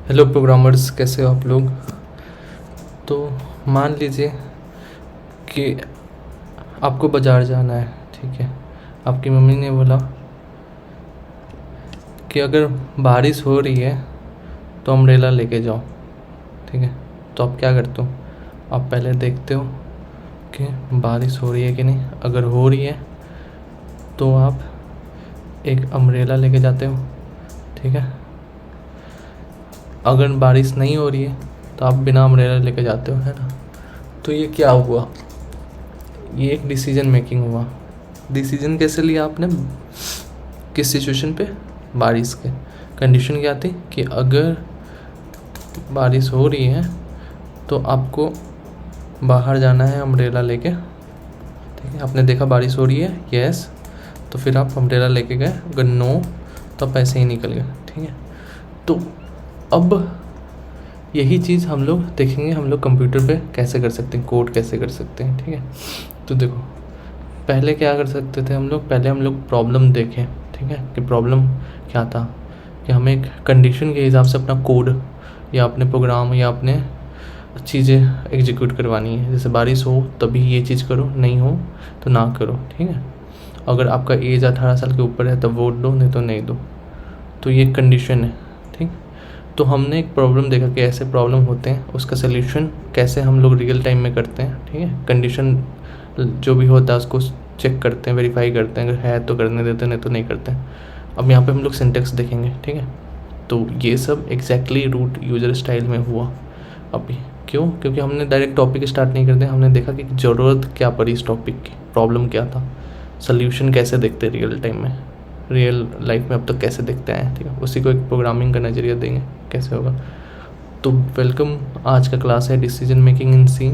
Hello programmers, कैसे हो आप लोग। तो मान लीजिए कि आपको बाज़ार जाना है, ठीक है। आपकी मम्मी ने बोला कि अगर बारिश हो रही है तो अम्ब्रेला लेके जाओ, ठीक है। तो आप क्या करते हो? आप पहले देखते हो कि बारिश हो रही है कि नहीं। अगर हो रही है तो आप एक अम्ब्रेला लेके जाते हो, ठीक है। अगर बारिश नहीं हो रही है तो आप बिना अम्ब्रेला लेके जाते हो, है ना। तो ये क्या हुआ? ये एक डिसीजन मेकिंग हुआ। डिसीजन कैसे लिया आपने? किस सिचुएशन पे? बारिश के। कंडीशन क्या थी कि अगर बारिश हो रही है तो आपको बाहर जाना है अम्ब्रेला लेके, ठीक है। आपने देखा बारिश हो रही है, यस, तो फिर आप अम्ब्रेला लेके गए। अगर नो तो आप ऐसे ही निकल गए, ठीक है। तो अब यही चीज़ हम लोग देखेंगे, हम लोग कंप्यूटर पे कैसे कर सकते हैं, कोड कैसे कर सकते हैं, ठीक है। तो देखो, पहले क्या कर सकते थे हम लोग? पहले हम लोग प्रॉब्लम देखें, ठीक है, कि प्रॉब्लम क्या था। कि हमें एक कंडीशन के हिसाब से अपना कोड या अपने प्रोग्राम या अपने चीज़ें एग्जीक्यूट करवानी है। जैसे बारिश हो तभी ये चीज़ करो, नहीं हो तो ना करो, ठीक है। अगर आपका एज 18 साल के ऊपर है तब वोट दो, नहीं तो नहीं दो। तो ये कंडीशन है, ठीक। तो हमने एक प्रॉब्लम देखा कि ऐसे प्रॉब्लम होते हैं, उसका सल्यूशन कैसे हम लोग रियल टाइम में करते हैं, ठीक है। कंडीशन जो भी होता है उसको चेक करते हैं, वेरीफाई करते हैं, अगर है तो करने देते हैं, नहीं तो नहीं करते हैं। अब यहाँ पे हम लोग सिंटेक्स देखेंगे, ठीक है। तो ये सब एग्जैक्टली रूट यूज़र स्टाइल में हुआ अभी। क्यों? क्योंकि हमने डायरेक्ट टॉपिक स्टार्ट नहीं करते, हमने देखा कि ज़रूरत क्या पड़ी इस टॉपिक की, प्रॉब्लम क्या था, सल्यूशन कैसे देखते रियल टाइम में, रियल लाइफ में अब तक कैसे देखते हैं, ठीक है। उसी को एक प्रोग्रामिंग का नज़रिया देंगे कैसे होगा। तो वेलकम, आज का क्लास है डिसीजन मेकिंग इन सी।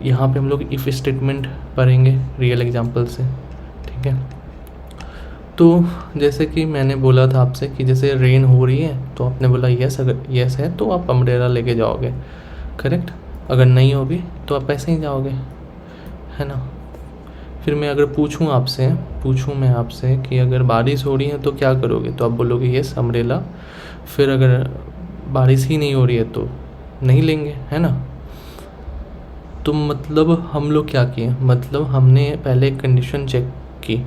यहाँ पे हम लोग इफ़ स्टेटमेंट पढ़ेंगे रियल एग्जांपल से, ठीक है। तो जैसे कि मैंने बोला था आपसे कि जैसे रेन हो रही है तो आपने बोला यस, अगर यस है तो आप अम्ब्रेला लेके जाओगे, करेक्ट। अगर नहीं होगी तो आप ऐसे ही जाओगे, है ना। फिर मैं अगर पूछूं मैं आपसे कि अगर बारिश हो रही है तो क्या करोगे, तो आप बोलोगे यस अम्ब्रेला। फिर अगर बारिश ही नहीं हो रही है तो नहीं लेंगे, है ना। तो मतलब हम लोग क्या किए, मतलब हमने पहले एक कंडीशन चेक की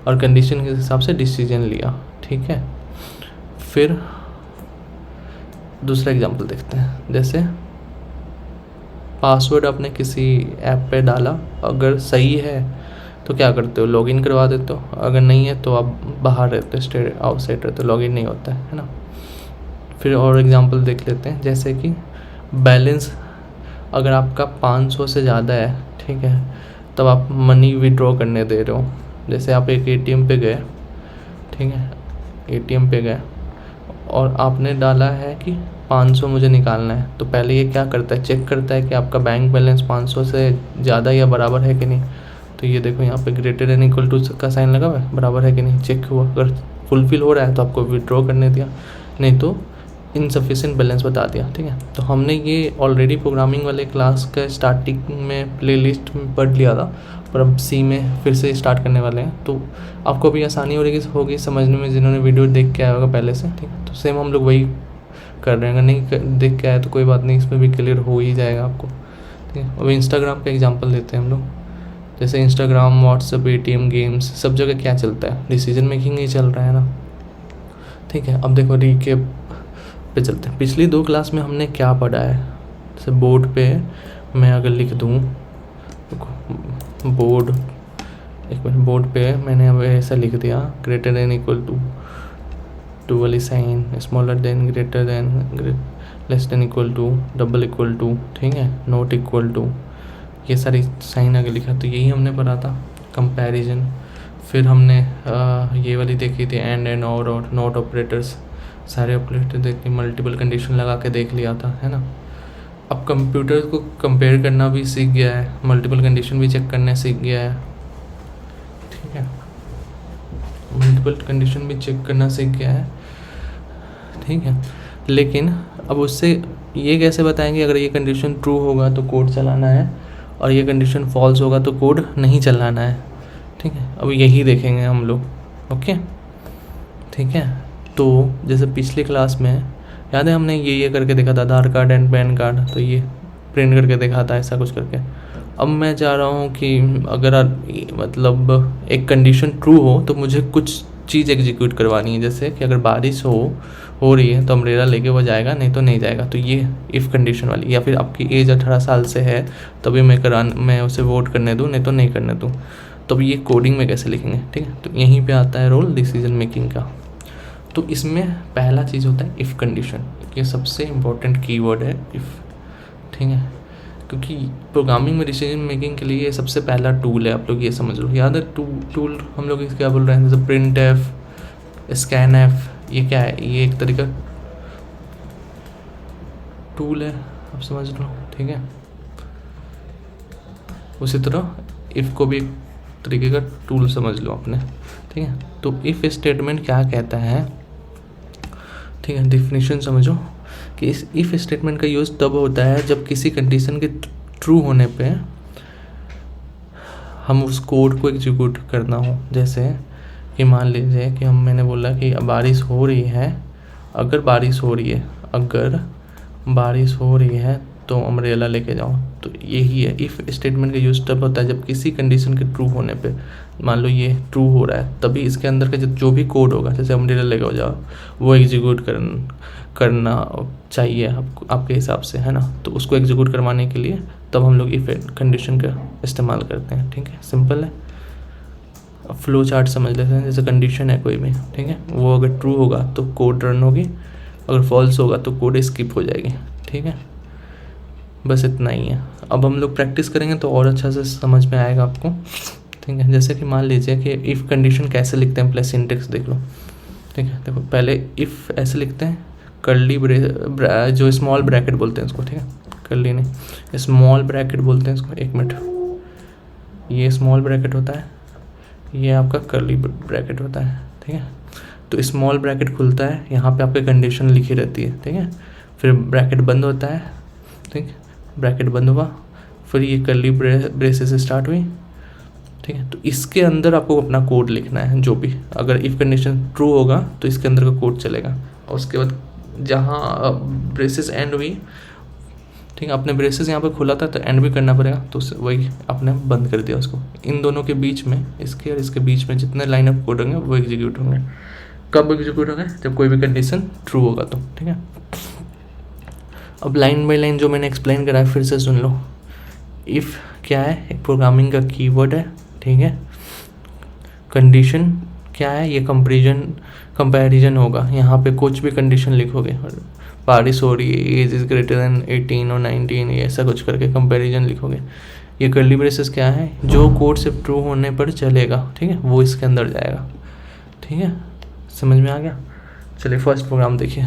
और कंडीशन के हिसाब से डिसीजन लिया, ठीक है। फिर दूसरा एग्जांपल देखते हैं। जैसे पासवर्ड आपने किसी ऐप पे डाला, अगर सही है तो क्या करते हो, लॉगिन करवा देते हो। अगर नहीं है तो आप बाहर रहते हो, स्टेट आउटसाइड रहते हो, लॉगिन नहीं होता है ना। फिर और एग्जांपल देख लेते हैं। जैसे कि बैलेंस अगर आपका 500 से ज़्यादा है, ठीक है, तब आप मनी विड्रॉ करने दे रहे हो। जैसे आप एक एटीएम पे गए, ठीक है, एटीएम पे गए और आपने डाला है कि 500 मुझे निकालना है। तो पहले ये क्या करता है, चेक करता है कि आपका बैंक बैलेंस 500 से ज़्यादा या बराबर है कि नहीं। तो ये देखो यहाँ पे ग्रेटर देन इक्वल टू का साइन लगा हुआ है, बराबर है कि नहीं चेक हुआ। अगर फुलफिल हो रहा है तो आपको विड्रॉ करने दिया, नहीं तो इनसफिशिएंट बैलेंस बता दिया, ठीक है। तो हमने ये ऑलरेडी प्रोग्रामिंग वाले क्लास का स्टार्टिंग में प्लेलिस्ट में पढ़ लिया था, पर अब सी में फिर से स्टार्ट करने वाले हैं। तो आपको भी आसानी होगी समझने में, जिन्होंने वीडियो देख के आया होगा पहले से, ठीक है। तो सेम हम लोग वही कर रहे हैं। अगर नहीं देख के आया तो कोई बात नहीं, इसमें भी क्लियर हो ही जाएगा आपको, ठीक है। अब इंस्टाग्राम का एग्जाम्पल देते हैं हम लोग। जैसे इंस्टाग्राम, व्हाट्सएप, पेटीएम, गेम्स, सब जगह क्या चलता है, डिसीजन मेकिंग ही चल रहा है ना, ठीक है। अब देखो रिकेप पे चलते हैं। पिछली 2 क्लास में हमने क्या पढ़ा है। जैसे बोर्ड पे मैं अगर लिख दूँ, बोर्ड, एक मिनट, बोर्ड पे मैंने अब ऐसा लिख दिया, ग्रेटर देन इक्वल टू वाली sign, smaller than, greater than, less than equal to, double equal to, ठीक है, नॉट इक्वल टू, ये सारी साइन अगर लिखा। तो यही हमने पढ़ा था, कंपैरिजन। फिर हमने ये वाली देखी थी, एंड और नॉट ऑपरेटर्स, सारे ऑपरेटर देख के मल्टीपल कंडीशन लगा के देख लिया था, है ना। अब कंप्यूटर को कंपेयर करना भी सीख गया है, मल्टीपल कंडीशन भी चेक करने सीख गया है, ठीक है, मल्टीपल कंडीशन भी चेक करना सीख गया है, ठीक है। लेकिन अब उससे ये कैसे बताएंगे अगर ये कंडीशन ट्रू होगा तो कोड चलाना है और ये कंडीशन फॉल्स होगा तो कोड नहीं चलाना है, ठीक है। अब यही देखेंगे हम लोग, ओके, ठीक है। तो जैसे पिछली क्लास में याद है हमने ये करके देखा था, आधार कार्ड एंड पैन कार्ड, तो ये प्रिंट करके देखा था ऐसा कुछ करके। अब मैं चाह रहा हूँ कि अगर मतलब एक कंडीशन ट्रू हो तो मुझे कुछ चीज़ एग्जीक्यूट करवानी है, जैसे कि अगर बारिश हो रही है तो अम्ब्रेला लेके वो जाएगा, नहीं तो नहीं जाएगा। तो ये इफ़ कंडीशन वाली, या फिर आपकी एज 18 साल से है तभी मैं उसे वोट करने दूँ, नहीं तो नहीं करने दूँ। तो अब ये कोडिंग में कैसे लिखेंगे, ठीक है। तो यहीं पे आता है रोल डिसीजन मेकिंग का। तो इसमें पहला चीज़ होता है इफ़ कंडीशन, ये सबसे इम्पोर्टेंट कीवर्ड है इफ़, ठीक है, क्योंकि प्रोग्रामिंग में डिसीजन मेकिंग के लिए सबसे पहला टूल है, आप लोग ये समझ लो। याद है टूल हम लोग क्या बोल रहे हैं, जैसे प्रिंट एफ, स्कैन एफ, ये क्या है, ये एक तरीका टूल है, आप समझ लो, ठीक है। उसी तरह इफ़ को भी एक तरीके का टूल समझ लो आपने, ठीक है। तो इफ़ स्टेटमेंट क्या कहता है, ठीक है, डिफिनीशन समझो कि इस इफ़ स्टेटमेंट का यूज़ तब होता है जब किसी कंडीशन के ट्रू होने पे हम उस कोड को एग्जीक्यूट करना हो। जैसे कि मान लीजिए कि मैंने बोला कि बारिश हो रही है, अगर बारिश हो रही है तो अम्ब्रेला लेके जाओ। तो यही है इफ़ स्टेटमेंट का यूज़ तब होता है जब किसी कंडीशन के ट्रू होने पे, मान लो ये ट्रू हो रहा है, तभी इसके अंदर का जो भी कोड होगा, जैसे अम्ब्रेला लेके जाओ, वो एग्जीक्यूट करना चाहिए आपके हिसाब से, है ना। तो उसको एग्जीक्यूट करवाने के लिए तब हम लोग इफ़ कंडीशन का इस्तेमाल करते हैं, ठीक है, सिंपल है। फ्लो चार्ट समझ लेते हैं, जैसे कंडीशन है कोई भी, ठीक है, वो अगर ट्रू होगा तो कोड रन होगी, अगर फॉल्स होगा तो कोड स्किप हो जाएगी, ठीक है। बस इतना ही है। अब हम लोग प्रैक्टिस करेंगे तो और अच्छा से समझ में आएगा आपको, ठीक है। जैसे कि मान लीजिए कि इफ़ कंडीशन कैसे लिखते हैं, प्लस सिंटेक्स देख लो, ठीक है। देखो पहले इफ़ ऐसे लिखते हैं, कर्ली जो स्मॉल ब्रैकेट बोलते हैं इसको, ठीक है, कर्ली नहीं, स्मॉल ब्रैकेट बोलते हैं इसको, एक मिनट, ये स्मॉल ब्रैकेट होता है, ये आपका कर्ली ब्रैकेट होता है, ठीक है। तो स्मॉल ब्रैकेट खुलता है, यहाँ पे आपकी कंडीशन लिखी रहती है, ठीक है। फिर ब्रैकेट बंद होता है, ठीक, ब्रैकेट बंद हुआ, फिर ये कर्ली ब्रेसेस स्टार्ट हुई, ठीक है। तो इसके अंदर आपको अपना कोड लिखना है, जो भी, अगर इफ़ कंडीशन ट्रू होगा तो इसके अंदर का कोड चलेगा। और उसके बाद जहाँ ब्रेसेस एंड हुई, ठीक है, अपने ब्रेसेस यहाँ पे खुला था तो एंड भी करना पड़ेगा, तो वही आपने बंद कर दिया उसको। इन दोनों के बीच में, इसके और इसके बीच में जितने लाइन ऑफ कोड होंगे वो एग्जीक्यूट होंगे। कब एग्जीक्यूट होंगे, जब कोई भी कंडीशन ट्रू होगा तो, ठीक है। अब लाइन बाय लाइन जो मैंने एक्सप्लेन करा है फिर से सुन लो। इफ़ क्या है, एक प्रोग्रामिंग का कीवर्ड है, ठीक है। कंडीशन क्या है, ये कंपैरिजन होगा, यहाँ पे कुछ भी कंडीशन लिखोगे, बारिश हो रही है, एज इज़ ग्रेटर देन 18 और 19, ये ऐसा कुछ करके कंपैरिजन लिखोगे। ये कर्ली ब्रेसेस क्या है, जो कोड सिर्फ ट्रू होने पर चलेगा, ठीक है, वो इसके अंदर जाएगा, ठीक है, समझ में आ गया। चलिए फर्स्ट प्रोग्राम देखिए।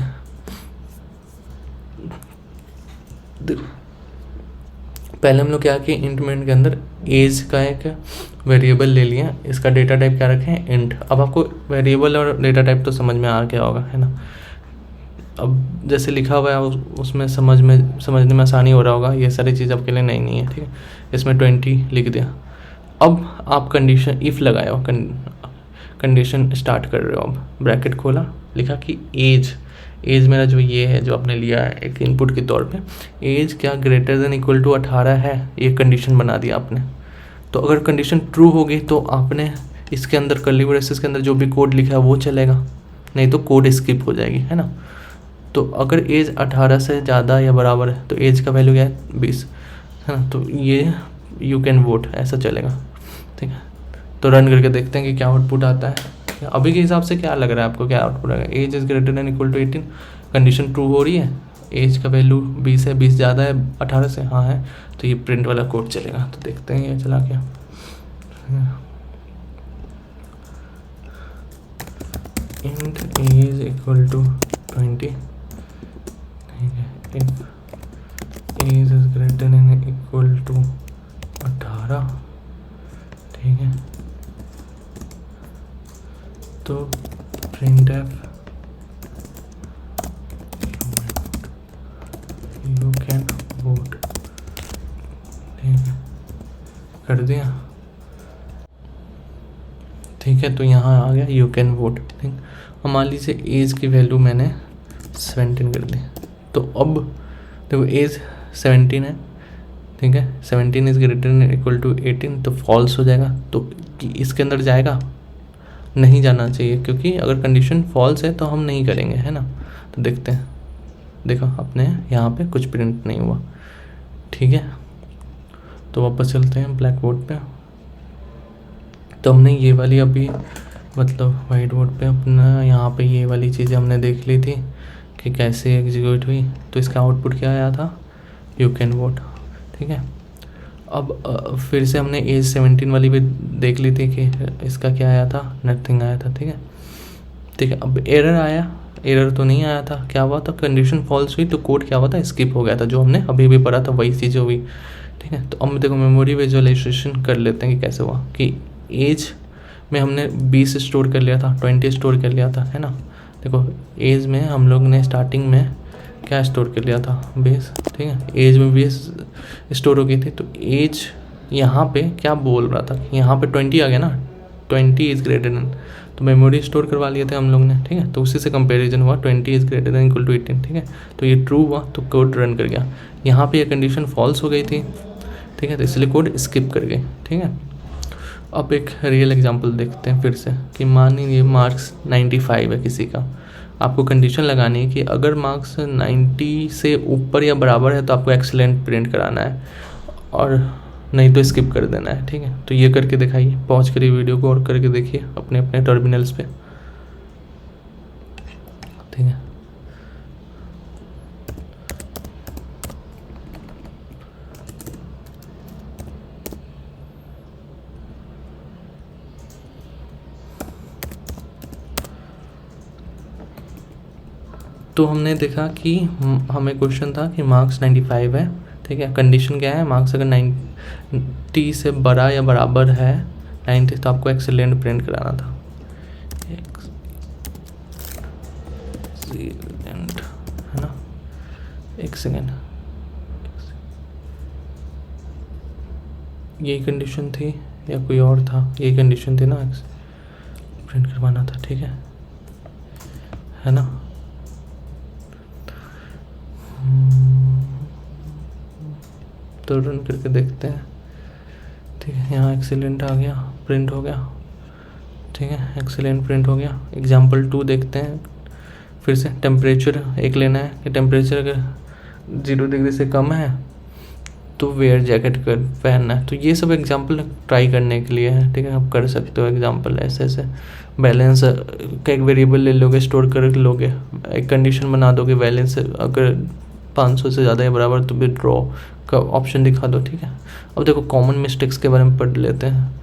पहले हम लोग क्या किए, इंटमेंट के अंदर एज का एक वेरिएबल ले लिया, इसका डेटा टाइप क्या रखें, इंट। अब आपको वेरिएबल और डेटा टाइप तो समझ में आ गया होगा, है ना। अब जैसे लिखा हुआ है उसमें समझने में आसानी हो रहा होगा, ये सारी चीज़ आपके लिए नहीं है, ठीक है। इसमें 20 लिख दिया। अब आप कंडीशन इफ़ लगाए हो, कंडीशन स्टार्ट कर रहे हो, अब ब्रैकेट खोला, लिखा कि एज मेरा जो ये है, जो आपने लिया है एक इनपुट के तौर पे, एज क्या ग्रेटर देन इक्वल टू 18 है, ये कंडीशन बना दिया आपने। तो अगर कंडीशन ट्रू होगी तो आपने इसके अंदर कर्ली ब्रेसेस के अंदर जो भी कोड लिखा है वो चलेगा, नहीं तो कोड स्किप हो जाएगी, है ना। तो अगर एज 18 से ज़्यादा या बराबर है तो एज का वैल्यू क्या है, 20, है ना। तो ये यू कैन वोट ऐसा चलेगा, ठीक है। तो रन करके देखते हैं कि क्या आउटपुट आता है। अभी के हिसाब से क्या लग रहा है आपको, क्या आउटपुट आएगा, age is greater than equal to 18, condition true हो रही है, एज का वैल्यू 20 है, 20 ज़्यादा है 18 से, हाँ है, तो ये प्रिंट वाला कोड चलेगा। तो देखते हैं ये चला क्या, इंट एज इक्वल टू 20, ठीक है, if age is greater than equal to 18, ठीक है, तो printf you can vote, ठीक है, कर दिया, ठीक है। तो यहाँ आ गया यू कैन वोट, ठीक। अब मान लीजिए एज की वैल्यू मैंने 17 कर दी। तो अब देखो एज 17 है, ठीक है, 17 is greater than equal to 18, तो फॉल्स हो जाएगा। तो इसके अंदर जाएगा, नहीं जाना चाहिए, क्योंकि अगर कंडीशन फॉल्स है तो हम नहीं करेंगे, है ना। तो देखते हैं, देखो अपने यहाँ पे कुछ प्रिंट नहीं हुआ, ठीक है। तो वापस चलते हैं ब्लैक बोर्ड पे। तो हमने ये वाली अभी मतलब वाइट बोर्ड पे अपना यहाँ पे ये वाली चीज़ें हमने देख ली थी कि कैसे एग्जीक्यूट हुई। तो इसका आउटपुट क्या आया था, यू कैन वोट, ठीक है। अब फिर से हमने एज 17 वाली भी देख ली थी कि इसका क्या आया था, नथिंग आया था, ठीक है, ठीक है। अब एरर आया, एरर तो नहीं आया था, क्या हुआ था, कंडीशन फॉल्स हुई तो कोड क्या हुआ था, स्किप हो गया था, जो हमने अभी भी पढ़ा था वही चीज़ हुई, ठीक है। तो अब देखो मेमोरी विजुअलाइजेशन कर लेते हैं कि कैसे हुआ। कि एज में हमने 20 स्टोर कर लिया था, 20 स्टोर कर लिया था, है ना। देखो एज में हम लोग ने स्टार्टिंग में क्या स्टोर कर लिया था, बेस, ठीक है। एज में 20 स्टोर हो गई थी, तो एज यहाँ पे क्या बोल रहा था, यहाँ पे 20 आ गया ना, 20 इज़ ग्रेटर देन, तो मेमोरी स्टोर करवा लिए थे हम लोग ने, ठीक है। तो उसी से कंपैरिजन हुआ, 20 is greater than equal to 18, ठीक है। तो ये ट्रू हुआ तो कोड रन कर गया। यहाँ पे ये कंडीशन फॉल्स हो गई थी, ठीक है, तो इसलिए कोड स्किप कर गए, ठीक है। अब एक रियल एग्जांपल देखते हैं फिर से कि मान लीजिए मार्क्स 95 है किसी का, आपको कंडीशन लगानी है कि अगर मार्क्स 90 से ऊपर या बराबर है तो आपको एक्सीलेंट प्रिंट कराना है, और नहीं तो स्किप कर देना है, ठीक है। तो ये करके दिखाइए, पॉज करिए वीडियो को और करके देखिए अपने अपने टर्मिनल्स पे, ठीक है। तो हमने देखा कि हमें क्वेश्चन था कि मार्क्स 95 है, ठीक है। कंडीशन क्या है, मार्क्स अगर 90 से बड़ा या बराबर है 90, तो आपको एक्सीलेंट प्रिंट कराना था, एक्सीलेंट, है ना। एक सेकेंड, यही कंडीशन थी या कोई और था, यही कंडीशन थी ना, प्रिंट करवाना था, ठीक है ना। तो रन करके देखते हैं, ठीक है। यहाँ एक्सीलेंट आ गया, प्रिंट हो गया, ठीक है, एक्सीलेंट प्रिंट हो गया। एग्जाम्पल 2 देखते हैं फिर से। टेम्परेचर एक लेना है कि टेम्परेचर अगर 0 डिग्री से कम है तो वेयर जैकेट कर पहनना है। तो ये सब एग्जाम्पल ट्राई करने के लिए है, ठीक है। आप कर सकते हो एग्जाम्पल ऐसे ऐसे। बैलेंस का एक वेरिएबल ले लोगे, स्टोर कर लोगे, एक कंडीशन बना दोगे, बैलेंस अगर 500 से ज़्यादा या बराबर तो विड्रॉ का ऑप्शन दिखा दो, ठीक है। अब देखो कॉमन मिस्टेक्स के बारे में पढ़ लेते हैं।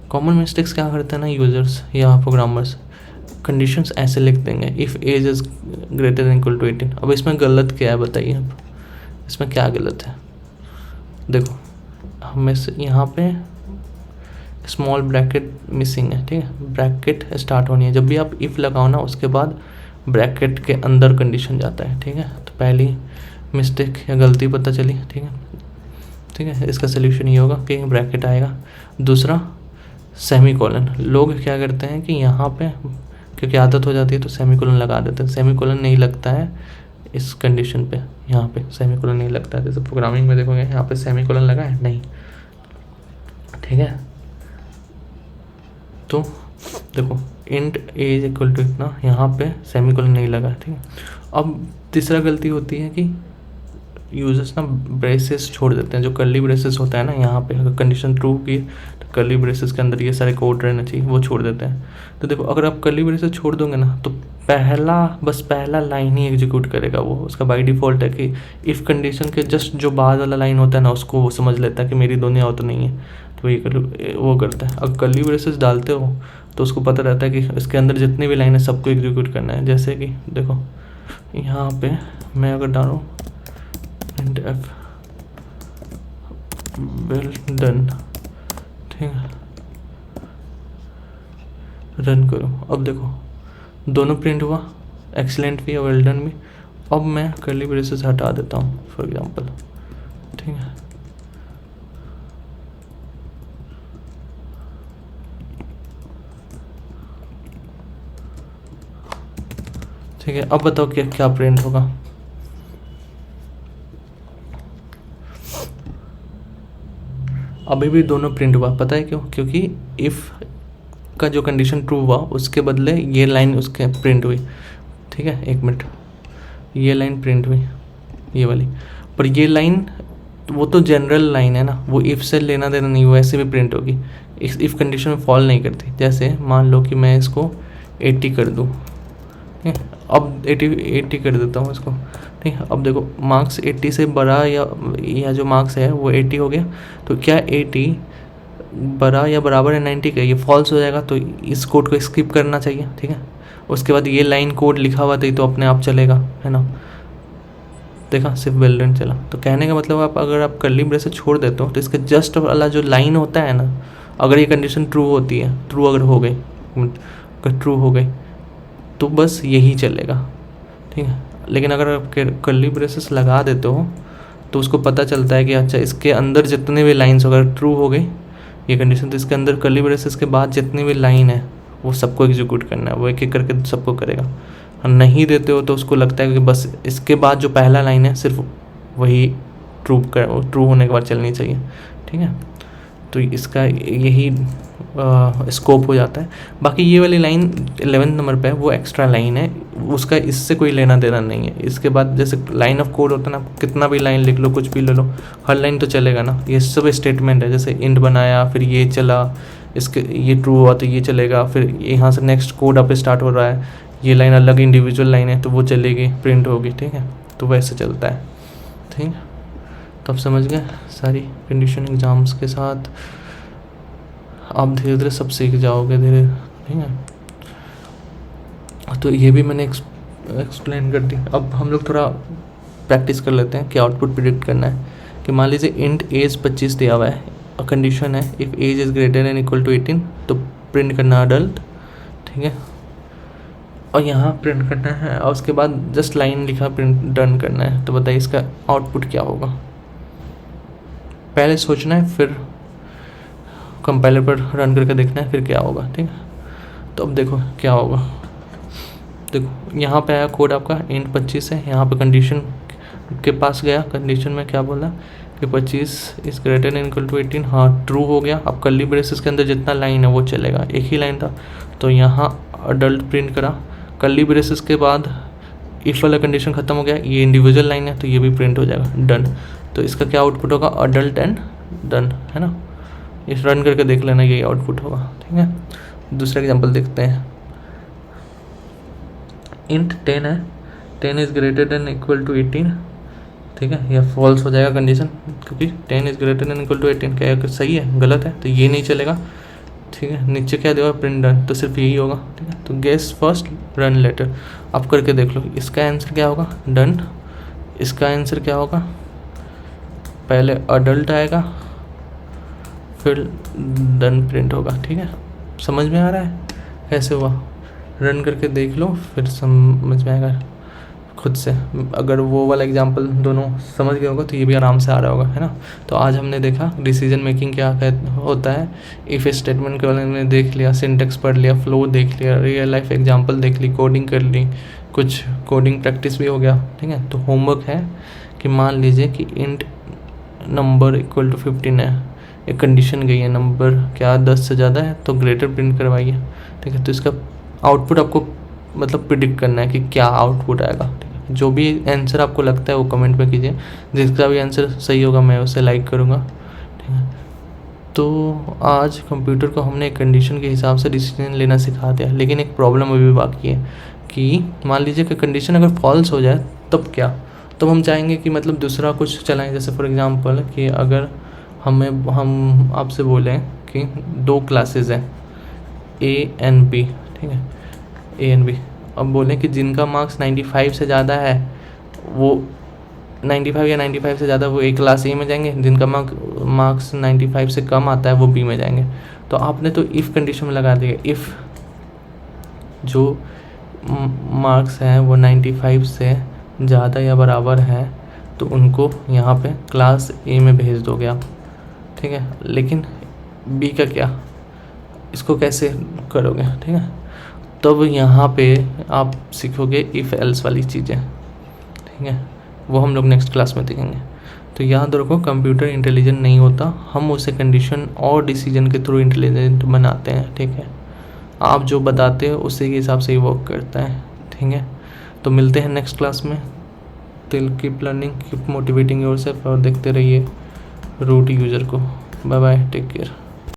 कॉमन मिस्टेक्स क्या करते हैं ना यूजर्स या प्रोग्रामर्स, कंडीशंस ऐसे लिख देंगे, if age is greater than equal to 18। अब इसमें गलत क्या है बताइए, अब इसमें क्या गलत है। देखो हमें यहाँ पे स्मॉल ब्रैकेट मिसिंग है, ठीक है। ब्रैकेट स्टार्ट होनी है, जब भी आप इफ़ लगाओ ना उसके बाद ब्रैकेट के अंदर कंडीशन जाता है, ठीक है। तो पहली मिस्टेक या गलती पता चली, ठीक है, ठीक है। इसका सोल्यूशन ये होगा कि ब्रैकेट आएगा। दूसरा सेमीकोलन, लोग क्या करते हैं कि यहाँ पे क्योंकि आदत हो जाती है तो सेमीकोलन लगा देते हैं, सेमीकोलन नहीं लगता है इस कंडीशन पे, यहाँ पे सेमीकोलन नहीं लगता है। जैसे प्रोग्रामिंग में देखोगे यहाँ पे सेमीकोलन लगा है नहीं, ठीक है। तो देखो इंट एज इक्वल टू इतना, यहाँ पे सेमीकोलन नहीं लगा, ठीक है। अब तीसरा गलती होती है कि यूजर्स ना ब्रेसेस छोड़ देते हैं, जो कर्ली ब्रेसेस होता है ना, यहाँ पे अगर कंडीशन ट्रू की तो कर्ली ब्रेसेस के अंदर ये सारे कोड रहना चाहिए, वो छोड़ देते हैं। तो देखो अगर आप कर्ली ब्रेसेस छोड़ दोगे ना तो पहला लाइन ही एग्जीक्यूट करेगा वो, उसका बाय डिफ़ॉल्ट है कि इफ़ कंडीशन के जस्ट जो बाद वाला लाइन होता है ना उसको वो समझ लेता है कि मेरी दोनों आउट तो नहीं है, तो ये वो करता है। अगर कर्ली ब्रेसेस डालते हो तो उसको पता रहता है कि इसके अंदर जितनी भी लाइन है सबको एग्जीक्यूट करना है। जैसे कि देखो यहाँ पे मैं अगर डालूँ f वेल डन, ठीक है, रन करो। अब देखो दोनों प्रिंट हुआ, एक्सीलेंट भी और वेल डन भी। अब मैं कर्ली ब्रेसेस हटा देता हूँ फॉर एग्जांपल, ठीक है। ठीक है, अब बताओ क्या क्या प्रिंट होगा। अभी भी दोनों प्रिंट हुआ, पता है क्यों? क्योंकि इफ़ का जो कंडीशन ट्रू हुआ उसके बदले ये लाइन उसके प्रिंट हुई। ठीक है, एक मिनट, ये लाइन प्रिंट हुई, ये वाली। पर ये लाइन वो तो जनरल लाइन है ना, वो इफ़ से लेना देना नहीं, वो ऐसे भी प्रिंट होगी, इफ़ कंडीशन में फॉल नहीं करती। जैसे मान लो कि मैं इसको 80 कर दूँ, ठीक है, अब 80 कर देता हूँ इसको। ठीक है, अब देखो मार्क्स 80 से बड़ा या जो मार्क्स है वो 80 हो गया, तो क्या 80 बड़ा या बराबर है 90 का? ये फॉल्स हो जाएगा, तो इस कोड को स्किप करना चाहिए। ठीक है, उसके बाद ये लाइन कोड लिखा हुआ था तो अपने आप चलेगा, है ना। देखा, सिर्फ वेल्डन चला। तो कहने का मतलब आप अगर आप कर्ली ब्रेसेस छोड़ देते हो तो इसके जस्ट वाला जो लाइन होता है ना, अगर ये कंडीशन ट्रू होती है, ट्रू अगर हो गई, अगर ट्रू हो गई तो बस यही चलेगा। ठीक है, लेकिन अगर आप कर्ली ब्रेसेस लगा देते हो तो उसको पता चलता है कि अच्छा इसके अंदर जितने भी लाइन्स अगर ट्रू हो गई ये कंडीशन, तो इसके अंदर कर्ली ब्रेसेस के बाद जितनी भी लाइन है वो सबको एग्जीक्यूट करना है, वो एक एक करके सबको करेगा। नहीं देते हो तो उसको लगता है कि बस इसके बाद जो पहला लाइन है सिर्फ वही ट्रू होने के बाद चलनी चाहिए। ठीक है, तो इसका यही स्कोप हो जाता है। बाकी ये वाली लाइन 11 नंबर पे है, वो एक्स्ट्रा लाइन है, उसका इससे कोई लेना देना नहीं है। इसके बाद जैसे लाइन ऑफ कोड होता है ना, कितना भी लाइन लिख लो, कुछ भी ले लो, हर लाइन तो चलेगा ना। ये सब स्टेटमेंट है, जैसे इंट बनाया, फिर ये चला, इसके ये ट्रू हुआ तो ये चलेगा, फिर यहाँ से नेक्स्ट कोड अब स्टार्ट हो रहा है, ये लाइन अलग इंडिविजुअल लाइन है तो वो चलेगी, प्रिंट होगी। ठीक है, तो वैसे चलता है। ठीक है, तो आप समझ गए सारी कंडीशन एग्जाम्स के साथ आप धीरे धीरे सब सीख जाओगे धीरे। ठीक है, तो ये भी मैंने एक्सप्लेन कर दी। अब हम लोग थोड़ा प्रैक्टिस कर लेते हैं कि आउटपुट प्रिडिक्ट करना है। कि मान लीजिए इंट एज 25 दिया हुआ है, कंडीशन है if age is greater than equal to 18 तो प्रिंट करना अडल्ट। ठीक है, और यहाँ प्रिंट करना है और उसके बाद जस्ट लाइन लिखा प्रिंट डन करना है। तो बताइए इसका आउटपुट क्या होगा? पहले सोचना है, फिर कंपाइलर पर रन करके देखना है फिर क्या होगा। ठीक है, तो अब देखो क्या होगा। देखो यहाँ पे आया कोड आपका इंट 25 है, यहाँ पे कंडीशन के पास गया, कंडीशन में क्या बोला कि 25 is greater than equal to 18। हाँ, ट्रू हो गया। अब कर्ली ब्रेसेस के अंदर जितना लाइन है वो चलेगा, एक ही लाइन था तो यहाँ अडल्ट प्रिंट करा। कर्ली ब्रेसेस के बाद इफ वाला कंडीशन खत्म हो गया, ये इंडिविजुअल लाइन है तो ये भी प्रिंट हो जाएगा, डन। तो इसका क्या आउटपुट होगा? अडल्ट एंड डन, है ना। इस रन करके देख लेना, यही आउटपुट होगा। ठीक है, दूसरा एग्जांपल देखते हैं। इंट 10 है, 10 is greater than equal to 18। ठीक है, यह फॉल्स हो जाएगा कंडीशन, क्योंकि 10 is greater than equal to 18 क्या सही है गलत है, तो ये नहीं चलेगा। ठीक है, नीचे क्या देगा? प्रिंट डन, तो सिर्फ यही होगा। ठीक है, तो गेस फर्स्ट रन लेटर, आप करके देख लो इसका आंसर क्या होगा? डन। इसका आंसर क्या होगा? पहले अडल्ट आएगा फिर डन प्रिंट होगा। ठीक है, समझ में आ रहा है कैसे हुआ? रन करके देख लो फिर समझ में आएगा खुद से। अगर वो वाला एग्जांपल दोनों समझ गए होगा तो ये भी आराम से आ रहा होगा, है ना। तो आज हमने देखा डिसीजन मेकिंग क्या होता है, इफ़ स्टेटमेंट के बारे में देख लिया, सिंटेक्स पढ़ लिया, फ्लो देख लिया, रियल लाइफ एग्जांपल देख ली, कोडिंग कर ली, कुछ कोडिंग प्रैक्टिस भी हो गया। ठीक है, तो होमवर्क है कि मान लीजिए कि इंट नंबर इक्वल टू 15 है, एक कंडीशन गई है, नंबर क्या 10 से ज़्यादा है तो ग्रेटर प्रिंट करवाइए। ठीक है, तो इसका आउटपुट आपको मतलब प्रिडिक्ट करना है कि क्या आउटपुट आएगा। ठीक है, जो भी आंसर आपको लगता है वो कमेंट पे कीजिए, जिसका भी आंसर सही होगा मैं उसे लाइक करूँगा। ठीक है, तो आज कंप्यूटर को हमने एक कंडीशन के हिसाब से डिसीजन लेना सिखा दिया, लेकिन एक प्रॉब्लम अभी भी बाकी है कि मान लीजिए कि कंडीशन अगर फॉल्स हो जाए तब क्या? तब हम चाहेंगे कि मतलब दूसरा कुछ चलाएं। जैसे फॉर एग्जांपल कि अगर हम आपसे बोलें कि 2 क्लासेस हैं ए एंड बी। ठीक है, ए एंड बी। अब बोलें कि जिनका मार्क्स 95 से ज़्यादा है वो 95 या 95 से ज़्यादा वो ए क्लास ए में जाएंगे, जिनका मार्क्स 95 से कम आता है वो बी में जाएंगे। तो आपने तो इफ़ कंडीशन में लगा दिया, इफ़ जो मार्क्स हैं वो 95 से ज़्यादा या बराबर है तो उनको यहाँ पे क्लास ए में भेज दोगे आप। ठीक है, लेकिन बी का क्या, इसको कैसे करोगे? ठीक है, तब यहाँ पे आप सीखोगे इफ़ एल्स वाली चीज़ें, ठीक है, वो हम लोग नेक्स्ट क्लास में देखेंगे। तो याद रखो कंप्यूटर इंटेलिजेंट नहीं होता, हम उसे कंडीशन और डिसीजन के थ्रू इंटेलिजेंट बनाते हैं, ठीक है। आप जो बताते हो उसी के हिसाब से ही वर्क करता है, ठीक है। तो मिलते हैं नेक्स्ट क्लास में। Till keep learning, keep motivating yourself और देखते रहिए रूट यूज़र को। Bye bye, take care.